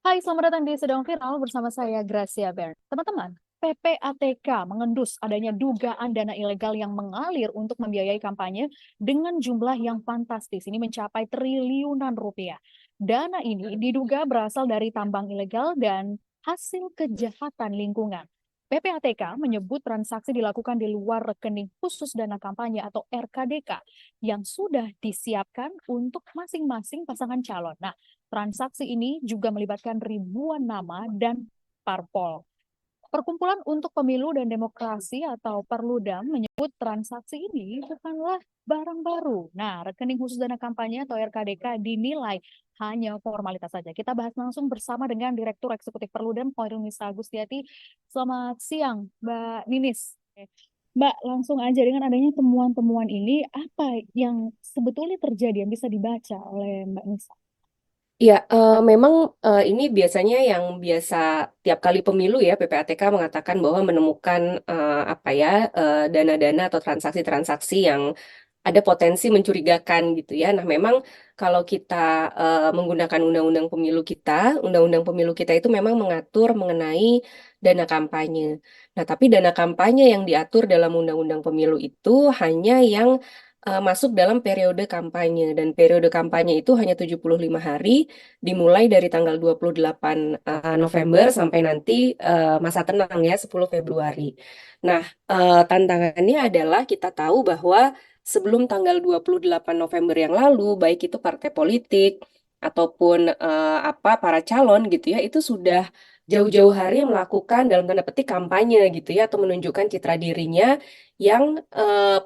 Hai, selamat datang di Sedang Viral bersama saya Gracia Bern. Teman-teman, PPATK mengendus adanya dugaan dana ilegal yang mengalir untuk membiayai kampanye dengan jumlah yang fantastis. Ini mencapai triliunan rupiah. Dana ini diduga berasal dari tambang ilegal dan hasil kejahatan lingkungan. PPATK menyebut transaksi dilakukan di luar rekening khusus dana kampanye atau RKDK yang sudah disiapkan untuk masing-masing pasangan calon. Nah, transaksi ini juga melibatkan ribuan nama dan parpol. Perkumpulan untuk Pemilu dan Demokrasi atau Perludem menyebut transaksi ini bukanlah barang baru. Nah, rekening khusus dana kampanye atau RKDK dinilai hanya formalitas saja. Kita bahas langsung bersama dengan Direktur Eksekutif Perludem, Hoirunisa Agustiati. Selamat siang, Mbak Ninis. Mbak, langsung aja dengan adanya temuan-temuan ini, apa yang sebetulnya terjadi yang bisa dibaca oleh Mbak Nisa? Ya, memang ini biasanya yang biasa tiap kali pemilu ya PPATK mengatakan bahwa menemukan apa ya dana-dana atau transaksi-transaksi yang ada potensi mencurigakan gitu ya. Nah, memang kalau kita menggunakan undang-undang pemilu kita itu memang mengatur mengenai dana kampanye. Nah, tapi dana kampanye yang diatur dalam undang-undang pemilu itu hanya yang masuk dalam periode kampanye dan periode kampanye itu hanya 75 hari dimulai dari tanggal 28 November sampai nanti masa tenang ya 10 Februari. Nah, tantangannya adalah kita tahu bahwa sebelum tanggal 28 November yang lalu, baik itu partai politik ataupun apa para calon gitu ya, itu sudah jauh-jauh hari melakukan dalam tanda petik kampanye gitu ya atau menunjukkan citra dirinya yang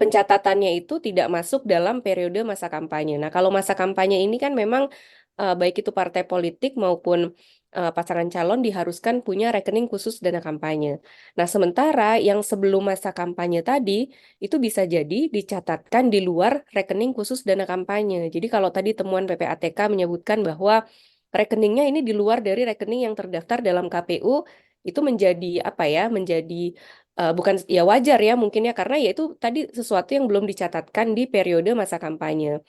pencatatannya itu tidak masuk dalam periode masa kampanye. Nah, kalau masa kampanye ini kan memang baik itu partai politik maupun pasangan calon diharuskan punya rekening khusus dana kampanye. Nah, sementara yang sebelum masa kampanye tadi itu bisa jadi dicatatkan di luar rekening khusus dana kampanye. Jadi kalau tadi temuan PPATK menyebutkan bahwa rekeningnya ini di luar dari rekening yang terdaftar dalam KPU, itu menjadi apa ya? Menjadi bukan ya wajar ya mungkin ya karena ya itu tadi sesuatu yang belum dicatatkan di periode masa kampanye.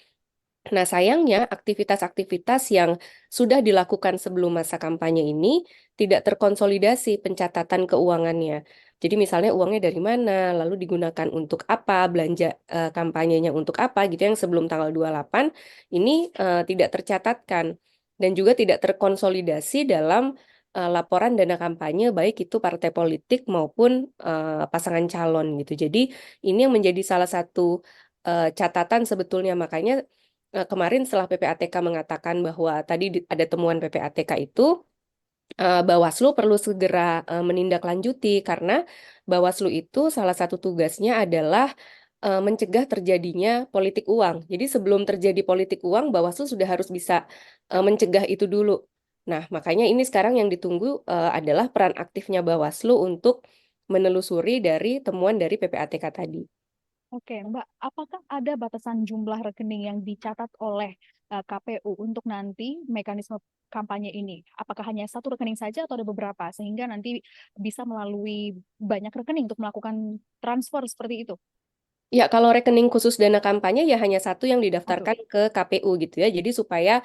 Nah, sayangnya aktivitas-aktivitas yang sudah dilakukan sebelum masa kampanye ini tidak terkonsolidasi pencatatan keuangannya. Jadi misalnya uangnya dari mana, lalu digunakan untuk apa, belanja kampanyenya untuk apa gitu yang sebelum tanggal 28 ini tidak tercatatkan dan juga tidak terkonsolidasi dalam laporan dana kampanye baik itu partai politik maupun pasangan calon gitu. Jadi ini yang menjadi salah satu catatan sebetulnya makanya kemarin setelah PPATK mengatakan bahwa tadi ada temuan PPATK itu, Bawaslu perlu segera menindaklanjuti karena Bawaslu itu salah satu tugasnya adalah mencegah terjadinya politik uang. Jadi sebelum terjadi politik uang, Bawaslu sudah harus bisa mencegah itu dulu. Nah, makanya ini sekarang yang ditunggu adalah peran aktifnya Bawaslu untuk menelusuri dari temuan dari PPATK tadi. Oke, Mbak, apakah ada batasan jumlah rekening yang dicatat oleh KPU untuk nanti mekanisme kampanye ini? Apakah hanya satu rekening saja atau ada beberapa sehingga nanti bisa melalui banyak rekening untuk melakukan transfer seperti itu? Ya, kalau rekening khusus dana kampanye ya hanya satu yang Satu. didaftarkan ke KPU gitu ya. Jadi supaya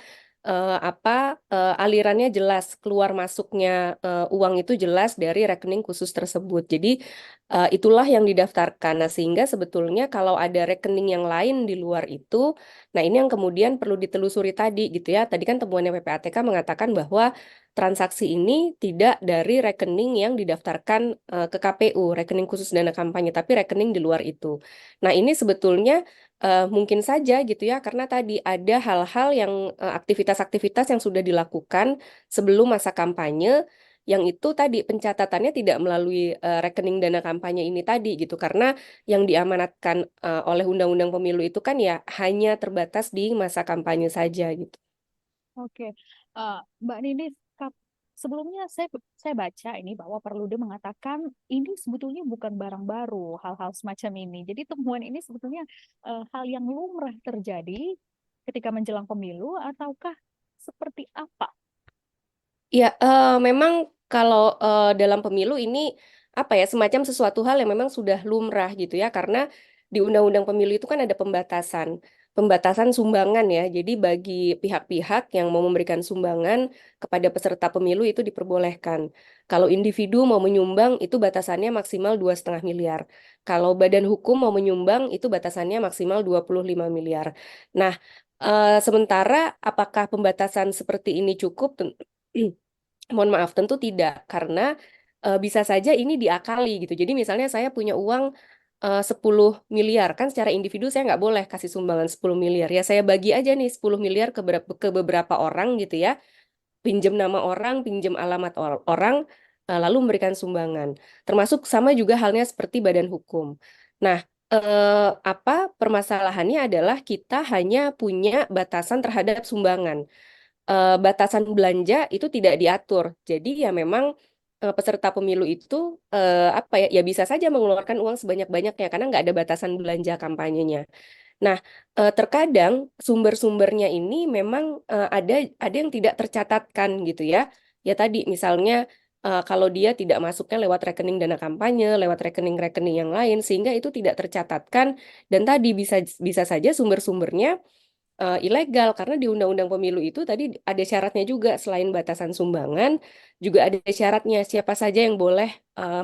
apa alirannya jelas, keluar masuknya uang itu jelas dari rekening khusus tersebut. Jadi itulah yang didaftarkan. Nah, sehingga sebetulnya kalau ada rekening yang lain di luar itu, nah ini yang kemudian perlu ditelusuri tadi gitu ya. Tadi kan temuannya PPATK mengatakan bahwa transaksi ini tidak dari rekening yang didaftarkan ke KPU, rekening khusus dana kampanye, tapi rekening di luar itu. Nah, ini sebetulnya mungkin saja gitu ya, karena tadi ada hal-hal yang aktivitas-aktivitas yang sudah dilakukan sebelum masa kampanye, yang itu tadi pencatatannya tidak melalui rekening dana kampanye ini tadi gitu, karena yang diamanatkan oleh Undang-Undang Pemilu itu kan ya hanya terbatas di masa kampanye saja gitu. Oke, Mbak Ninis, sebelumnya saya baca ini bahwa Perludem mengatakan ini sebetulnya bukan barang baru hal-hal semacam ini. Jadi temuan ini sebetulnya hal yang lumrah terjadi ketika menjelang pemilu ataukah seperti apa? Ya, memang kalau dalam pemilu ini apa ya semacam sesuatu hal yang memang sudah lumrah gitu ya, karena di Undang-Undang Pemilu itu kan ada pembatasan. pembatasan sumbangan ya. Jadi bagi pihak-pihak yang mau memberikan sumbangan kepada peserta pemilu itu diperbolehkan. Kalau individu mau menyumbang itu batasannya maksimal 2,5 miliar. Kalau badan hukum mau menyumbang itu batasannya maksimal 25 miliar. Nah, sementara apakah pembatasan seperti ini cukup? Mohon maaf, tentu tidak, karena bisa saja ini diakali gitu. Jadi misalnya saya punya uang 10 miliar, kan secara individu saya nggak boleh kasih sumbangan 10 miliar. Ya saya bagi aja nih 10 miliar ke beberapa orang gitu ya, pinjam nama orang, pinjam alamat orang, lalu memberikan sumbangan. Termasuk sama juga halnya seperti badan hukum. Nah, apa permasalahannya adalah kita hanya punya batasan terhadap sumbangan, batasan belanja itu tidak diatur. Jadi ya memang peserta pemilu itu apa ya, ya bisa saja mengeluarkan uang sebanyak-banyaknya karena nggak ada batasan belanja kampanyenya. Nah, terkadang sumber-sumbernya ini memang ada yang tidak tercatatkan gitu ya. Ya tadi misalnya kalau dia tidak masuknya lewat rekening dana kampanye, lewat rekening-rekening yang lain, sehingga itu tidak tercatatkan dan tadi bisa bisa saja sumber-sumbernya ilegal karena di Undang-Undang Pemilu itu tadi ada syaratnya juga selain batasan sumbangan juga ada syaratnya siapa saja yang boleh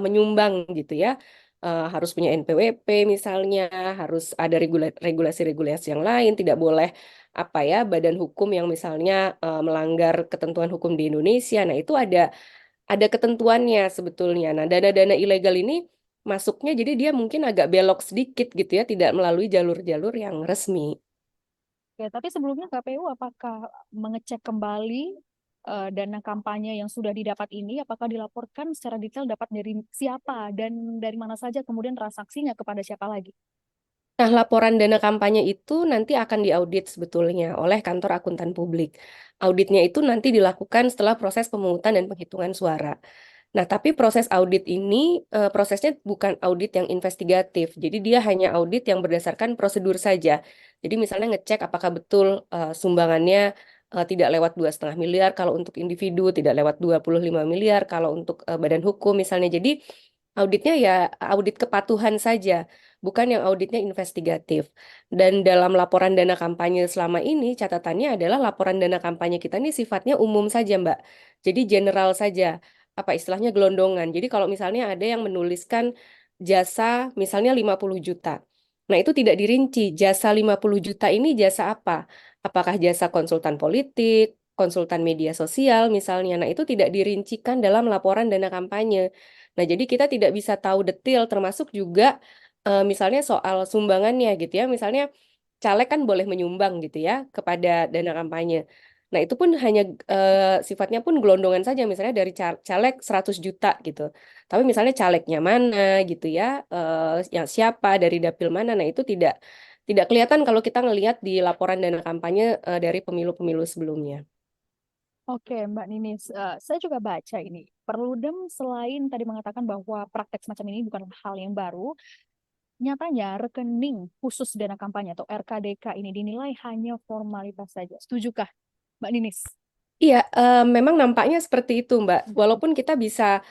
menyumbang gitu ya. Harus punya NPWP misalnya, harus ada regulasi-regulasi yang lain, tidak boleh apa ya badan hukum yang misalnya melanggar ketentuan hukum di Indonesia. Nah, itu ada ketentuannya sebetulnya. Nah, dana-dana ilegal ini masuknya jadi dia mungkin agak belok sedikit gitu ya, tidak melalui jalur-jalur yang resmi. Oke, tapi sebelumnya KPU apakah mengecek kembali dana kampanye yang sudah didapat ini, apakah dilaporkan secara detail dapat dari siapa dan dari mana saja, kemudian transaksinya kepada siapa lagi? Nah, laporan dana kampanye itu nanti akan diaudit sebetulnya oleh kantor akuntan publik. Auditnya itu nanti dilakukan setelah proses pemungutan dan penghitungan suara. Nah, tapi proses audit ini prosesnya bukan audit yang investigatif. Jadi dia hanya audit yang berdasarkan prosedur saja. Jadi misalnya ngecek apakah betul sumbangannya tidak lewat 2,5 miliar kalau untuk individu, tidak lewat 25 miliar kalau untuk badan hukum misalnya. Jadi auditnya ya audit kepatuhan saja, bukan yang auditnya investigatif. Dan dalam laporan dana kampanye selama ini catatannya adalah laporan dana kampanye kita ini sifatnya umum saja, Mbak. Jadi general saja, apa istilahnya gelondongan. Jadi kalau misalnya ada yang menuliskan jasa misalnya 50 juta. Nah, itu tidak dirinci jasa 50 juta ini jasa apa? Apakah jasa konsultan politik, konsultan media sosial misalnya. Nah, itu tidak dirincikan dalam laporan dana kampanye. Nah, jadi kita tidak bisa tahu detail termasuk juga misalnya soal sumbangannya gitu ya. Misalnya caleg kan boleh menyumbang gitu ya kepada dana kampanye. Nah, itu pun hanya sifatnya pun gelondongan saja misalnya dari caleg 100 juta gitu. Tapi misalnya calegnya mana gitu ya, yang siapa dari dapil mana. Nah, itu tidak kelihatan kalau kita ngelihat di laporan dana kampanye dari pemilu-pemilu sebelumnya. Oke, Mbak Ninis, saya juga baca ini. Perludem selain tadi mengatakan bahwa praktek semacam ini bukan hal yang baru, nyatanya rekening khusus dana kampanye atau RKDK ini dinilai hanya formalitas saja. Setujukah, Mbak Ninis? Iya, memang nampaknya seperti itu, Mbak. Walaupun kita bisa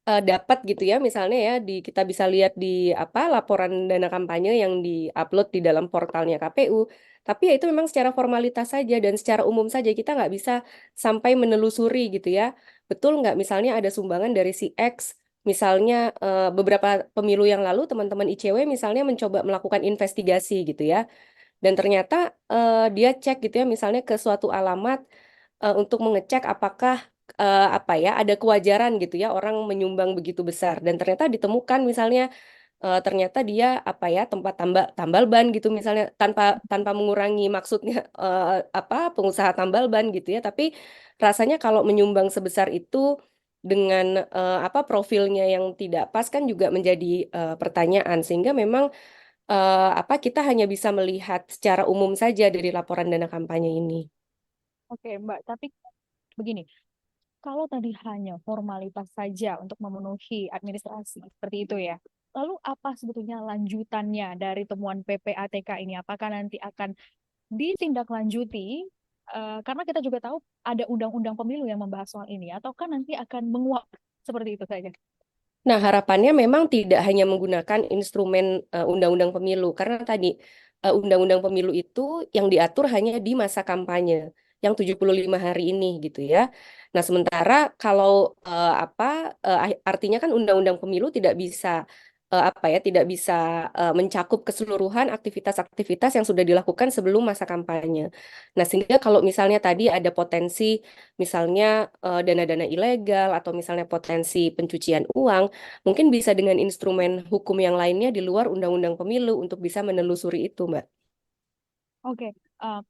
dapat gitu ya misalnya ya kita bisa lihat di apa laporan dana kampanye yang diupload di dalam portalnya KPU, tapi ya itu memang secara formalitas saja dan secara umum saja kita nggak bisa sampai menelusuri gitu ya, betul nggak misalnya ada sumbangan dari si X misalnya. Beberapa pemilu yang lalu teman-teman ICW misalnya mencoba melakukan investigasi gitu ya, dan ternyata dia cek gitu ya misalnya ke suatu alamat untuk mengecek apakah apa ya ada kewajaran gitu ya orang menyumbang begitu besar dan ternyata ditemukan misalnya ternyata dia apa ya tempat tambal tambal ban gitu misalnya tanpa tanpa mengurangi maksudnya apa pengusaha tambal ban gitu ya, tapi rasanya kalau menyumbang sebesar itu dengan apa profilnya yang tidak pas kan juga menjadi pertanyaan, sehingga memang apa kita hanya bisa melihat secara umum saja dari laporan dana kampanye ini. Oke, Mbak. Tapi begini, kalau tadi hanya formalitas saja untuk memenuhi administrasi, seperti itu ya. Lalu apa sebetulnya lanjutannya dari temuan PPATK ini? Apakah nanti akan ditindaklanjuti? Karena kita juga tahu ada undang-undang pemilu yang membahas soal ini, ataukah nanti akan menguap seperti itu saja? Nah, harapannya memang tidak hanya menggunakan instrumen undang-undang pemilu, karena tadi undang-undang pemilu itu yang diatur hanya di masa kampanye yang 75 hari ini gitu ya. Nah, sementara kalau artinya kan undang-undang pemilu tidak bisa tidak bisa mencakup keseluruhan aktivitas-aktivitas yang sudah dilakukan sebelum masa kampanye. Nah, sehingga kalau misalnya tadi ada potensi misalnya dana-dana ilegal atau misalnya potensi pencucian uang, mungkin bisa dengan instrumen hukum yang lainnya di luar undang-undang pemilu untuk bisa menelusuri itu, Mbak. Oke,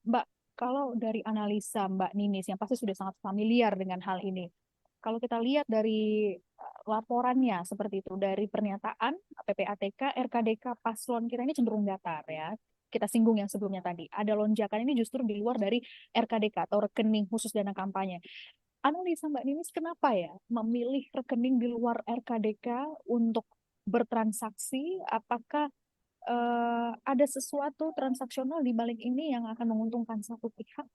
Mbak, kalau dari analisa Mbak Ninis yang pasti sudah sangat familiar dengan hal ini, kalau kita lihat dari laporannya seperti itu, dari pernyataan PPATK, RKDK paslon kita ini cenderung datar ya. Kita singgung yang sebelumnya tadi. Ada lonjakan ini justru di luar dari RKDK atau rekening khusus dana kampanye. Analisa Mbak Ninis kenapa ya memilih rekening di luar RKDK untuk bertransaksi? Apakah ada sesuatu transaksional di balik ini yang akan menguntungkan satu pihak?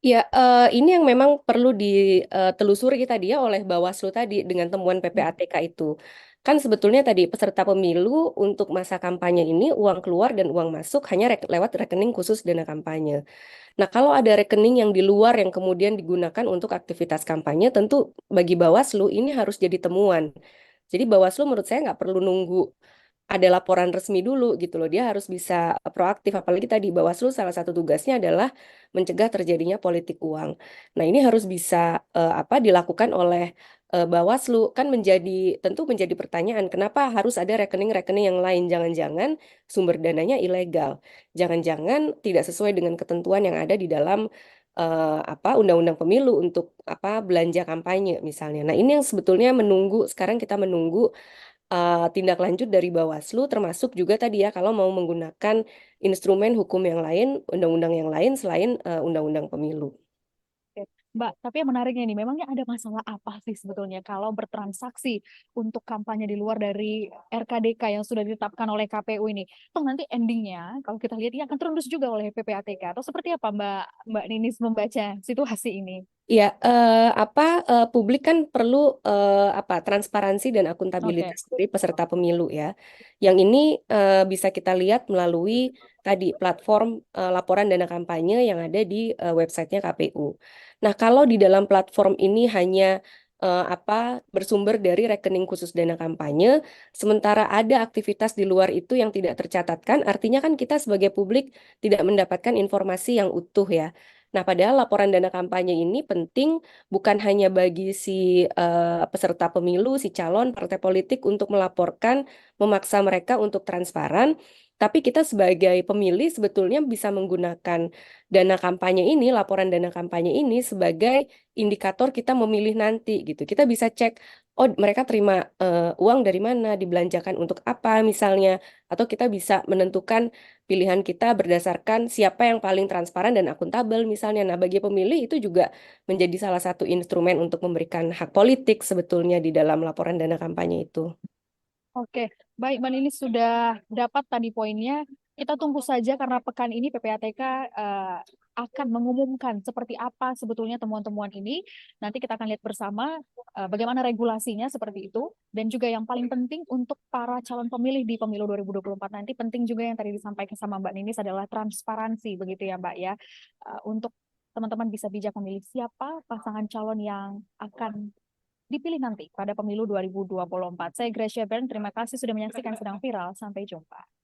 Ya, ini yang memang perlu ditelusuri tadi ya oleh Bawaslu tadi dengan temuan PPATK itu. Kan sebetulnya tadi peserta pemilu untuk masa kampanye ini uang keluar dan uang masuk hanya lewat rekening khusus dana kampanye. Nah, kalau ada rekening yang di luar yang kemudian digunakan untuk aktivitas kampanye, tentu bagi Bawaslu ini harus jadi temuan. Jadi Bawaslu menurut saya nggak perlu nunggu ada laporan resmi dulu gitu loh. Dia harus bisa proaktif. Apalagi tadi Bawaslu salah satu tugasnya adalah mencegah terjadinya politik uang. Nah, ini harus bisa dilakukan oleh Bawaslu. Kan tentu menjadi pertanyaan, kenapa harus ada rekening-rekening yang lain? Jangan-jangan sumber dananya ilegal. Jangan-jangan tidak sesuai dengan ketentuan yang ada di dalam undang-undang pemilu untuk belanja kampanye misalnya. Nah, ini yang sebetulnya sekarang kita menunggu tindak lanjut dari Bawaslu, termasuk juga tadi ya kalau mau menggunakan instrumen hukum yang lain, undang-undang yang lain selain undang-undang pemilu. Oke. Mbak, tapi yang menariknya ini, memangnya ada masalah apa sih sebetulnya kalau bertransaksi untuk kampanye di luar dari RKDK yang sudah ditetapkan oleh KPU ini? Toh nanti endingnya, kalau kita lihat ini akan terendus juga oleh PPATK. Atau seperti apa Mbak Ninis membaca situasi ini? Ya, publik kan perlu transparansi dan Oke. akuntabilitas dari peserta pemilu ya. Yang ini bisa kita lihat melalui tadi platform laporan dana kampanye yang ada di websitenya KPU. Nah, kalau di dalam platform ini hanya bersumber dari rekening khusus dana kampanye, sementara ada aktivitas di luar itu yang tidak tercatatkan, artinya kan kita sebagai publik tidak mendapatkan informasi yang utuh ya. Nah, padahal laporan dana kampanye ini penting bukan hanya bagi si peserta pemilu, si calon partai politik untuk melaporkan, memaksa mereka untuk transparan, tapi kita sebagai pemilih sebetulnya bisa menggunakan dana kampanye ini, laporan dana kampanye ini sebagai indikator kita memilih nanti gitu. Kita bisa cek, oh mereka terima uang dari mana, dibelanjakan untuk apa misalnya, atau kita bisa menentukan pilihan kita berdasarkan siapa yang paling transparan dan akuntabel misalnya. Nah, bagi pemilih itu juga menjadi salah satu instrumen untuk memberikan hak politik sebetulnya di dalam laporan dana kampanye itu. Oke, baik Mbak Ninis sudah dapat tadi poinnya. Kita tunggu saja karena pekan ini PPATK akan mengumumkan seperti apa sebetulnya temuan-temuan ini. Nanti kita akan lihat bersama bagaimana regulasinya seperti itu. Dan juga yang paling penting untuk para calon pemilih di pemilu 2024 nanti penting juga yang tadi disampaikan sama Mbak Ninis adalah transparansi begitu ya Mbak ya. Untuk teman-teman bisa bijak memilih siapa pasangan calon yang akan dipilih nanti pada pemilu 2024. Saya Gracia Bern, terima kasih sudah menyaksikan Sedang Viral. Sampai jumpa.